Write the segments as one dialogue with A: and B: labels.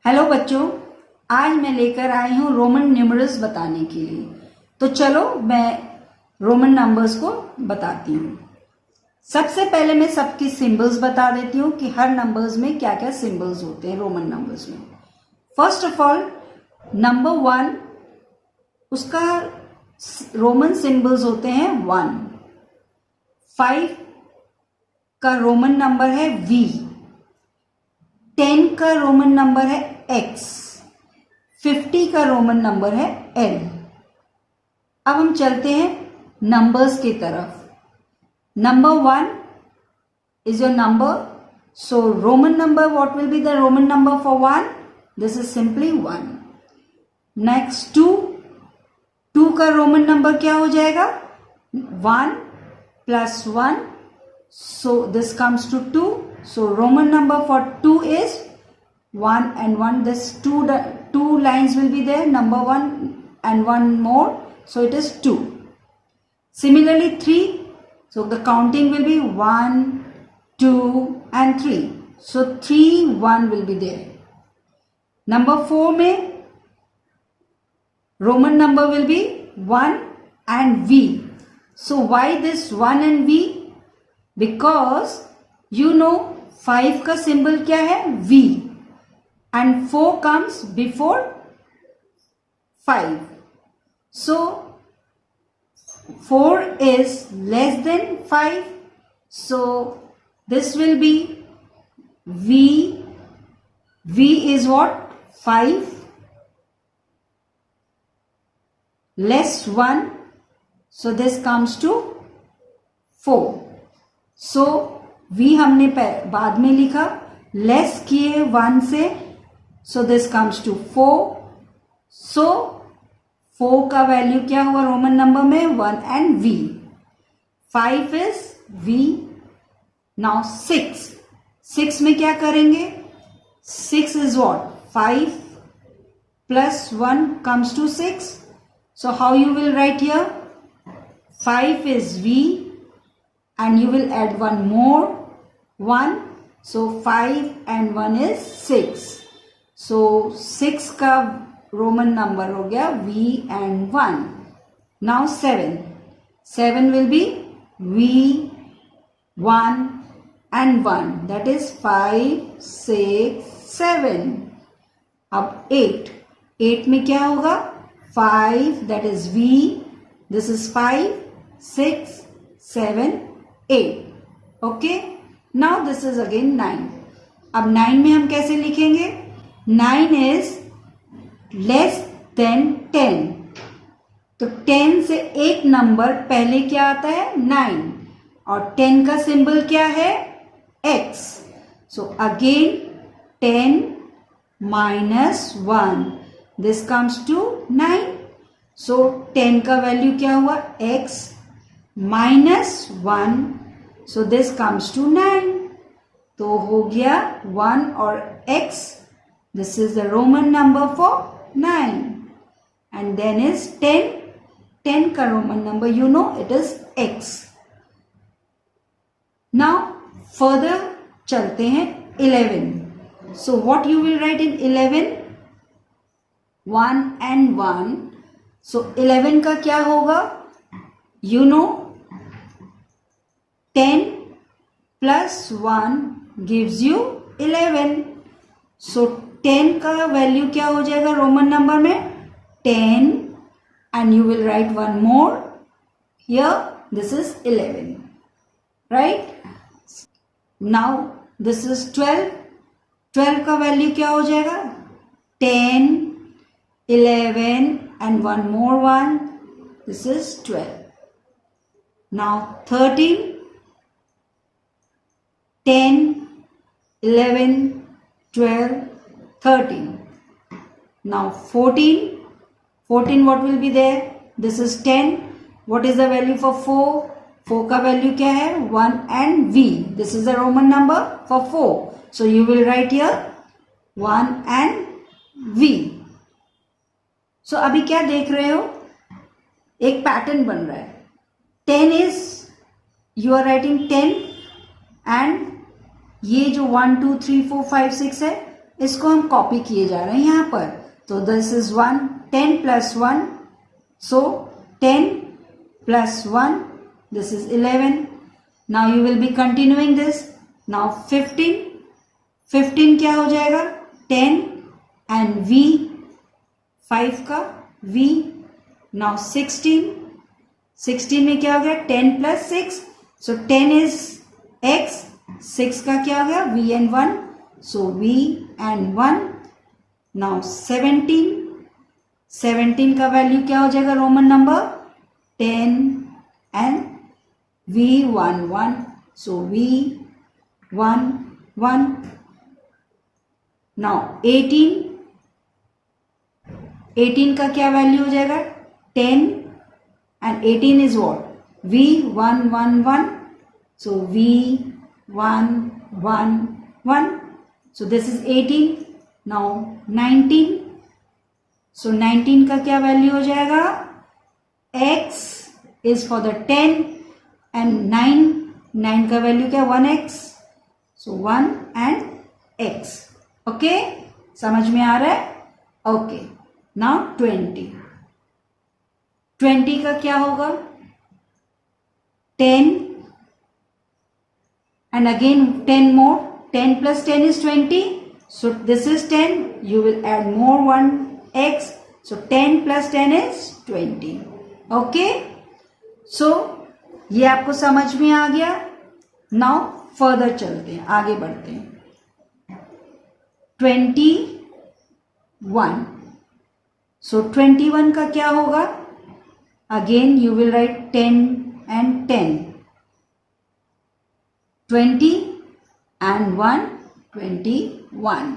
A: Hello बच्चों, आज मैं लेकर आई हूँ रोमन न्यूमरल्स बताने के लिए। तो चलो मैं रोमन नंबर्स को बताती हूँ। सबसे पहले मैं सबकी सिंबल्स बता देती हूँ कि हर नंबर्स में क्या क्या सिंबल्स होते हैं रोमन नंबर्स में। फर्स्ट ऑफ ऑल नंबर 1, उसका रोमन सिंबल्स होते हैं 1। 5 का रोमन नंबर है V। 10 का रोमन नंबर है X। 50 का रोमन नंबर है L। अब हम चलते हैं नंबर्स की तरफ। Number 1 is your number. So Roman number, what will be the Roman number for 1? This is simply 1. Next 2. 2 का रोमन नंबर क्या हो जाएगा? 1 plus 1. So this comes to 2. So Roman number for 2 is 1 and 1. This two lines will be there. Number 1 and 1 more. So it is 2. Similarly 3. So the counting will be 1, 2 and 3. So 3, 1 will be there. Number 4 में Roman number will be 1 and V. So why this 1 and V? Because you know 5 का symbol क्या है? V. And 4 comes before 5. So 4 is less than 5. So this will be V. V is what? 5 less 1. So this comes to 4. So V हमने बाद में लिखा, less किए 1 से, so this comes to 4. So 4 का वैल्यू क्या हुआ रोमन नंबर में? 1 and V. 5 is V. Now 6. 6 में क्या करेंगे? 6 is what? 5 plus 1 comes to 6. So how you will write here? 5 is V and you will add one more 1. So 5 and 1 is 6. So 6 का Roman number हो गया V and 1. Now 7. 7 will be V, 1 and 1. That is 5, 6, 7. अब 8. 8 में क्या होगा? 5, that is V. This is 5, 6, 7, 8. Okay. Now this is again 9. अब 9 में हम कैसे लिखेंगे? 9 is less than 10. तो 10 से एक नंबर पहले क्या आता है? 9. और 10 का सिंबल क्या है? X. So again 10 minus 1. This comes to 9. So 10 का वैल्यू क्या हुआ? X minus 1. So this comes to 9. तो हो गया 1 और X. This is the Roman number for 9. And then is 10. 10 का Roman number, you know, it is X. Now further चलते हैं 11. So what you will write in 11? 1 and 1. So 11 का क्या होगा? You know 10 plus 1 gives you 11. So 10 का value क्या हो जाएगा रोमन नंबर में? 10 and you will write one more here. This is 11. Right? Now this is 12. 12 का वैल्यू क्या हो जाएगा? 10, 11 and one more 1. This is 12. Now 13. 10, 11, 12, 13. Now 14. 14 what will be there? This is 10. What is the value for 4? 4 का value क्या है? 1 and V. This is the Roman number for 4. So you will write here 1 and V. So अभी क्या देख रहे हो? एक pattern बन रहा है. 10 is, you are writing 10 and ये जो 1 2 3 4 5 6 है इसको हम कॉपी किए जा रहे हैं यहाँ पर. तो this is 1, 10 plus 1, so 10 plus 1, this is 11. Now you will be continuing this. Now 15, 15 क्या हो जाएगा? 10 and V, 5 का V. Now 16, 16 में क्या हो गया? 10 plus 6, so 10 is X, 6 का क्या हो गया? V and 1, so V and 1. Now 17, 17 का वैल्यू क्या हो जाएगा? Roman number 10 and V11, so V11. Now 18, 18 का क्या वैल्यू हो जाएगा? 10 and 18 is what? V111, so V111, so this is 18. Now 19, so 19 का क्या वैल्यू हो जाएगा? X is for the 10 and 9, 9 का वैल्यू क्या? 1x, so 1 and x. Okay, समझ में आ रहा है? ओके. नाउ 20, 20 का क्या होगा? 10 and again 10 more, 10 plus 10 is 20, so this is 10, you will add more 1x, so 10 plus 10 is 20. Okay, सो ये आपको समझ में आ गया. नाउ फर्दर चलते हैं, आगे बढ़ते हैं. 21, सो 21 का क्या होगा? Again you will write 10 and 10, 20 and 1, 21.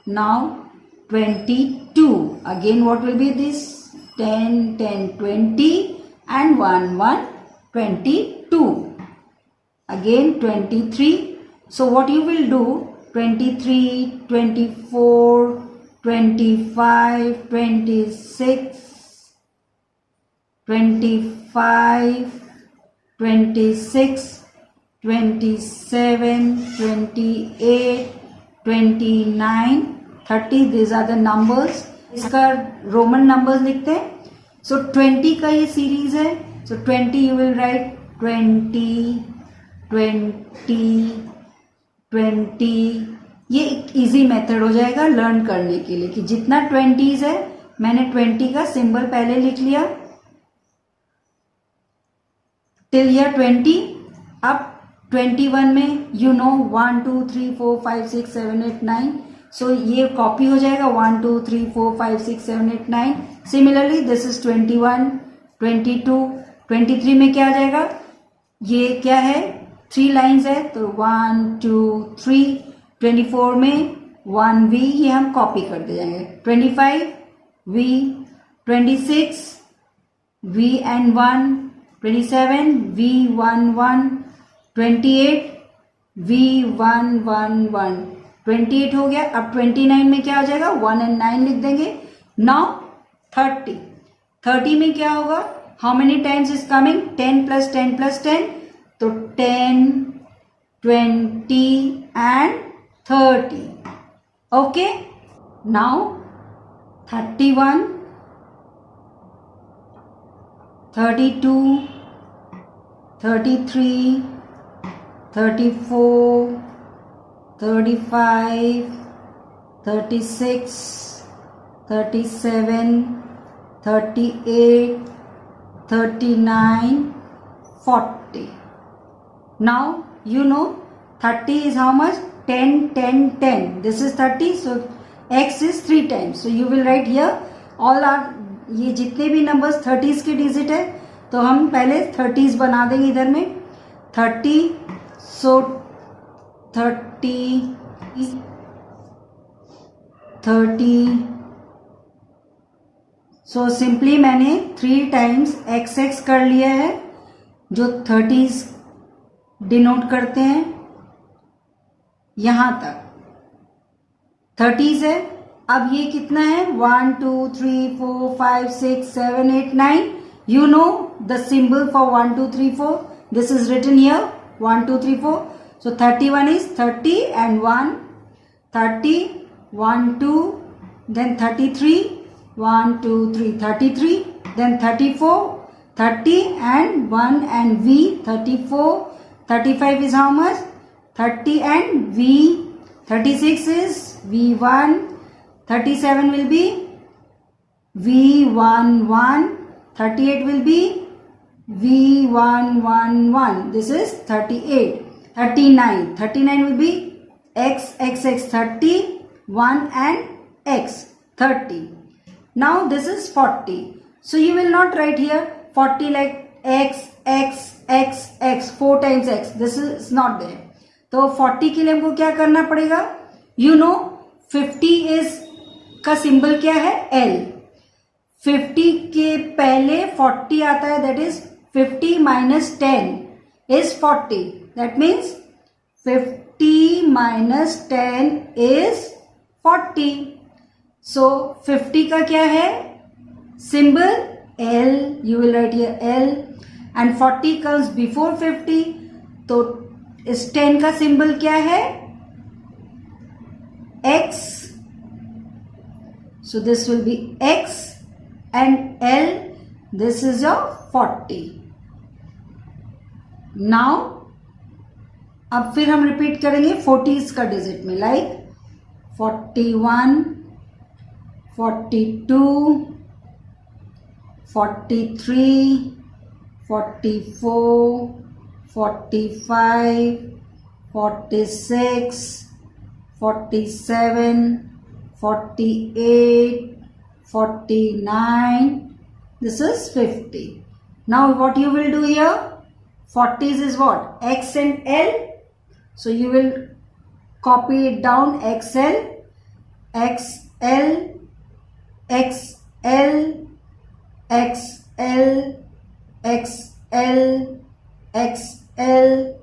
A: Now 22, again what will be this? 10, 10, 20 and 1, 1, 22. Again 23. So what you will do? 23, 24, 25, 26, 25, 26, 27, 28, 29, 30. These are the numbers. इसका रोमन नंबर्स लिखते हैं. सो 20 का ये सीरीज है. सो 20 यू विल राइट 20, 20, 20. ये एक इजी मेथड हो जाएगा लर्न करने के लिए कि जितना 20s है, मैंने 20 का सिंबल पहले लिख लिया टिल ईयर 20. अब 21 में यू नो 1, 2, 3, 4, 5, 6, 7, 8, 9. सो ये कॉपी हो जाएगा 1, 2, 3, 4, 5, 6, 7, 8, 9. सिमिलरली दिस इज 21, 22, 23 में क्या आ जाएगा? ये क्या है? 3 लाइन्स है, तो 1, 2, 3. 24 में 1V, ये हम कॉपी करते जाएंगे. 25 V, 26 V and 1, 27 V 1 1, 28 V 1 1 1. 28 हो गया. अब 29 में क्या हो जाएगा? 1 and 9 लिख देंगे. नाउ 30, 30 में क्या होगा? How many times is coming? 10 plus 10 plus 10, तो 10, 20 and 30. Okay, now 31, 32, 33, 34, 35, 36, 37, 38, 39, 40. Now you know 30 is how much? 10, 10, 10. This is 30, so x is 3 times. So you will write here all are, ये जितने भी numbers 30s के digit है, तो हम पहले 30s बना देंगे इधर में. 30, so 30, 30. सो सिंपली मैंने 3 टाइम्स XX कर लिया है, जो 30s डिनोट करते हैं. यहां तक 30s है. अब ये कितना है? 1, 2, 3, 4, 5, 6, 7, 8, 9. You know the symbol for 1, 2, 3, 4. This is written here 1, 2, 3, 4. So 31 is 30 and 1, 30, 1, 2, then 33, 1, 2, 3, 33, then 34, 30 and 1 and V, 34, 35 is how much? 30 and V, 36 is V1, 37 will be V11, 38 will be V111. This is 38. 39. 39 will be X, 30, 1 and X, 30. Now this is 40. So you will not write here 40 like X, 4 times X. This is not there. तो 40 के लिए हमको क्या करना पड़ेगा? You know 50 is का symbol क्या है? L. 50 के पहले 40 आता है, that is 50 minus 10 is 40. That means 50 minus 10 is 40. So 50 का क्या है? Symbol L. You will write here L. And 40 comes before 50. तो इस 10 का सिंबल क्या है? X. So this will be X and L. This is your 40. Now अब फिर हम रिपीट करेंगे 40s का डिजिट में, like 41, 42, 43, 44, 45, 46, 47, 48, 49. This is 50. Now what you will do here? 40s is what? X and L. So you will copy it down, XL, XL, XL, XL, XL, XL,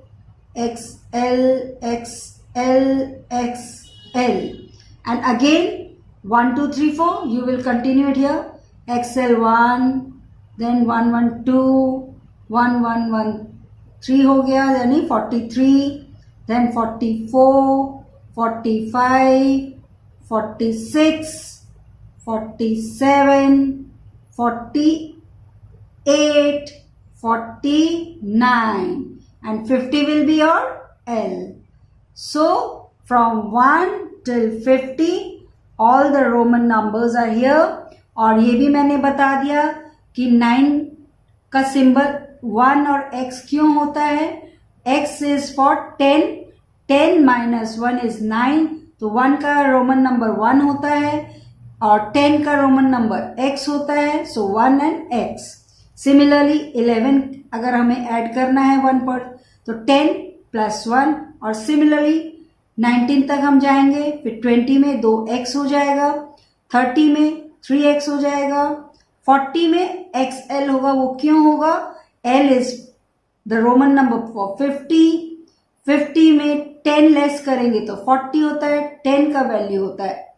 A: XL, XL, XL. And again 1, 2, 3, 4, you will continue it here. XL1, then 1, 1, 2, 1, 1, 1, 3 हो गया, यानी 43, then 44, 45, 46, 47, 48, 49, and 50 will be your L. So from 1 till 50 all the Roman numbers are here. और ये भी मैंने बता दिया कि 9 का सिंबल 1 और X क्यों होता है? X is for 10, 10 minus 1 is 9, तो 1 का रोमन नंबर 1 होता है और 10 का रोमन नंबर X होता है, सो 1 एंड X. सिमिलरली 11 अगर हमें ऐड करना है 1 पर तो 10 प्लस 1, और सिमिलरली 19 तक हम जाएंगे, फिर 20 में 2x हो जाएगा, 30 में 3x हो जाएगा, 40 में XL होगा. वो क्यों होगा? L is the Roman number for 50. 50 में 10 लेस करेंगे तो 40 होता है, 10 का वैल्यू होता है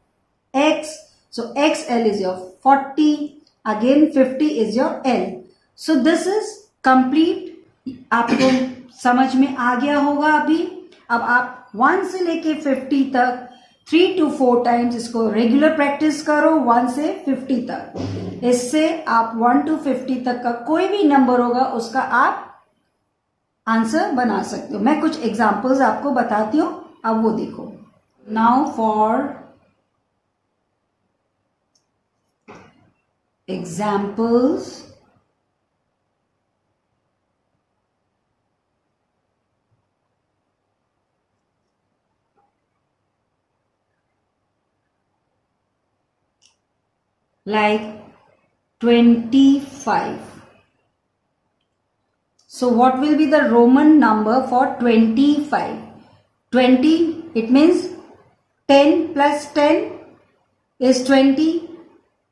A: X, so XL is your 40, again 50 is your L. So this is complete. आपको समझ में आ गया होगा अभी. अब आप 1 से लेके 50 तक 3 to 4 टाइम्स इसको रेगुलर प्रैक्टिस करो 1 से 50 तक. इससे आप 1 to 50 तक का कोई भी नंबर होगा उसका आप आंसर बना सकते हो. मैं कुछ एग्जांपल्स आपको बताती हूं, अब वो देखो. Now for examples. like 25. So what will be the Roman number for 25? 20, it means 10 plus 10 is 20.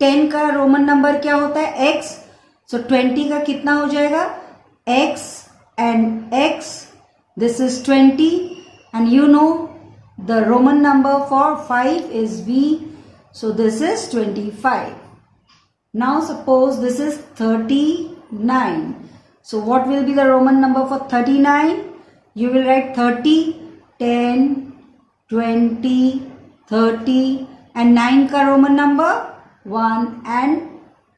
A: 10 का रोमन नंबर क्या होता है? X. So 20 का कितना हो जाएगा? X and X. This is 20, and you know the Roman number for 5 is V. So this is 25. Now suppose this is 39. So what will be the Roman number for 39? You will write 30, 10, 20, 30 and 9 का Roman number 1 and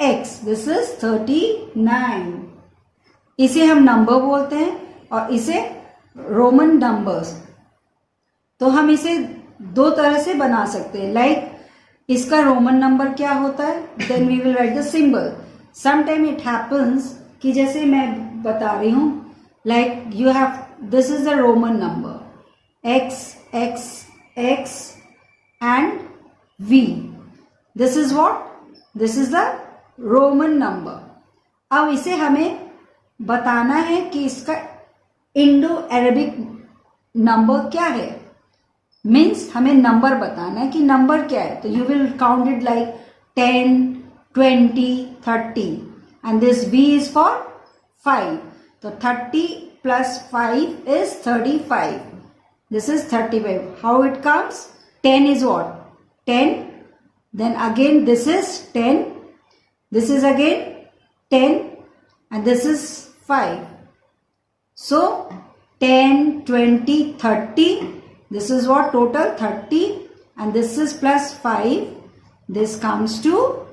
A: x, this is 39. इसे हम number बोलते हैं और इसे Roman numbers. तो हम इसे दो तरह से बना सकते हैं, लाइक इसका रोमन नंबर क्या होता है, then we will write the symbol. Sometime it happens कि जैसे मैं बता रही हूं, like you have, this is the Roman number x x x and v, this is what, this is the Roman number. अब इसे हमें बताना है कि इसका इंडो अरेबिक नंबर क्या है, मीन्स हमें नंबर बताना है कि नंबर क्या है। तो you will count it like 10 20 30 and this v is for 5, तो 30 plus 5 is 35, this is 35. How it comes, 10 is what, 10, then again this is 10, this is again 10 and this is 5. So 10 20 30, this is what, total 30, and this is plus 5, this comes to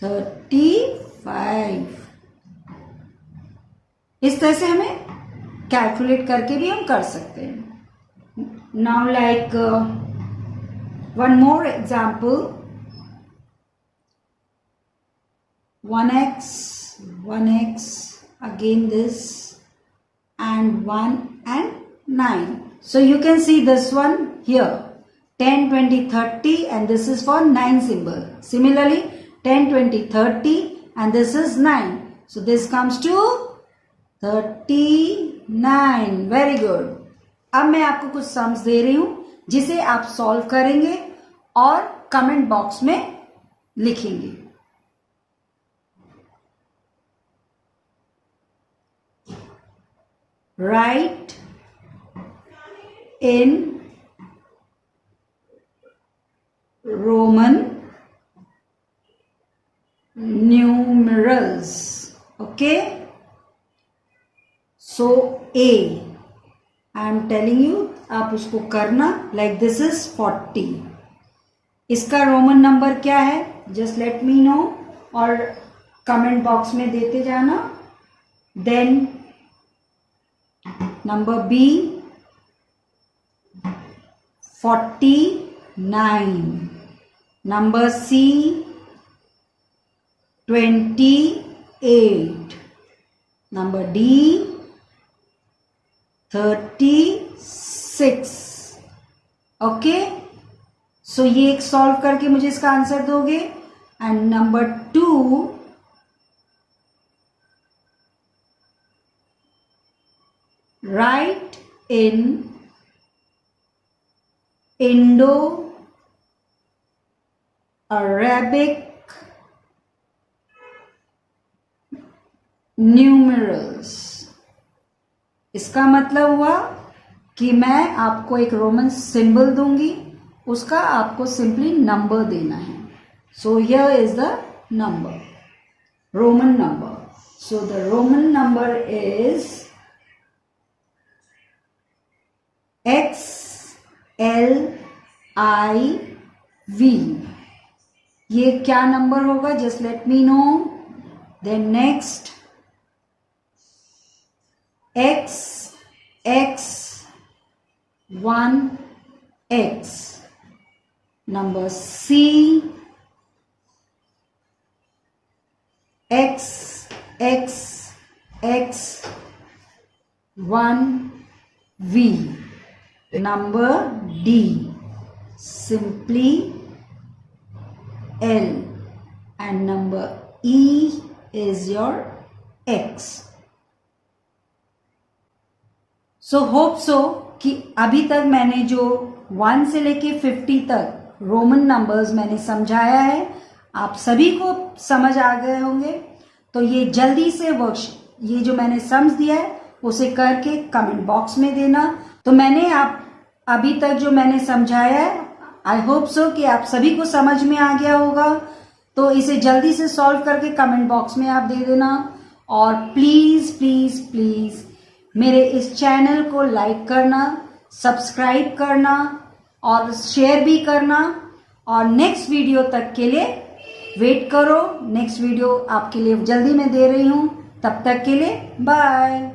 A: 35. इस तरह से हमें calculate करके भी हम कर सकते हैं। Now like one more example, 1x 1x, again this and 1 and 9. So you can see this one here, 10 20 30 and this is for 9 symbol. Similarly 10 20 30 and this is 9, so this comes to 39. Very good. अब मैं आपको कुछ sums दे रही हूं जिसे आप solve करेंगे और कमेंट बॉक्स में लिखेंगे। Right in Roman numerals, okay. So A, I am telling you, आप उसको करना, like this is 40. इसका रोमन नंबर क्या है, just let me know और कमेंट बॉक्स में देते जाना। Then number B 49, number C 28, number D 36. Okay, सो ये एक सॉल्व करके मुझे इसका आंसर दोगे। And number 2 right in Indo Arabic numerals. इसका मतलब हुआ कि मैं आपको एक रोमन सिंबल दूंगी, उसका आपको सिंपली नंबर देना है। So here is the number, Roman number. So the Roman number is XLIV। ये क्या नंबर होगा, just let me know. Then next XX1X, number C XXX1V, number D simply L, and number E is your X. So hope so कि अभी तक मैंने जो 1 से लेके 50 तक रोमन नंबर्स मैंने समझाया है, आप सभी को समझ आ गए होंगे। तो ये जल्दी से ये जो मैंने सम्स दिया है उसे करके कमेंट बॉक्स में देना। तो मैंने आप अभी तक जो मैंने समझाया है, आई होप सो कि आप सभी को समझ में आ गया होगा। तो इसे जल्दी से सॉल्व करके कमेंट बॉक्स में आप दे देना। और प्लीज प्लीज प्लीज मेरे इस चैनल को लाइक करना, सब्सक्राइब करना और शेयर भी करना। और नेक्स्ट वीडियो तक के लिए वेट करो, नेक्स्ट वीडियो आपके लिए जल्दी मैं दे रही हूँ। तब तक के लिए बाय।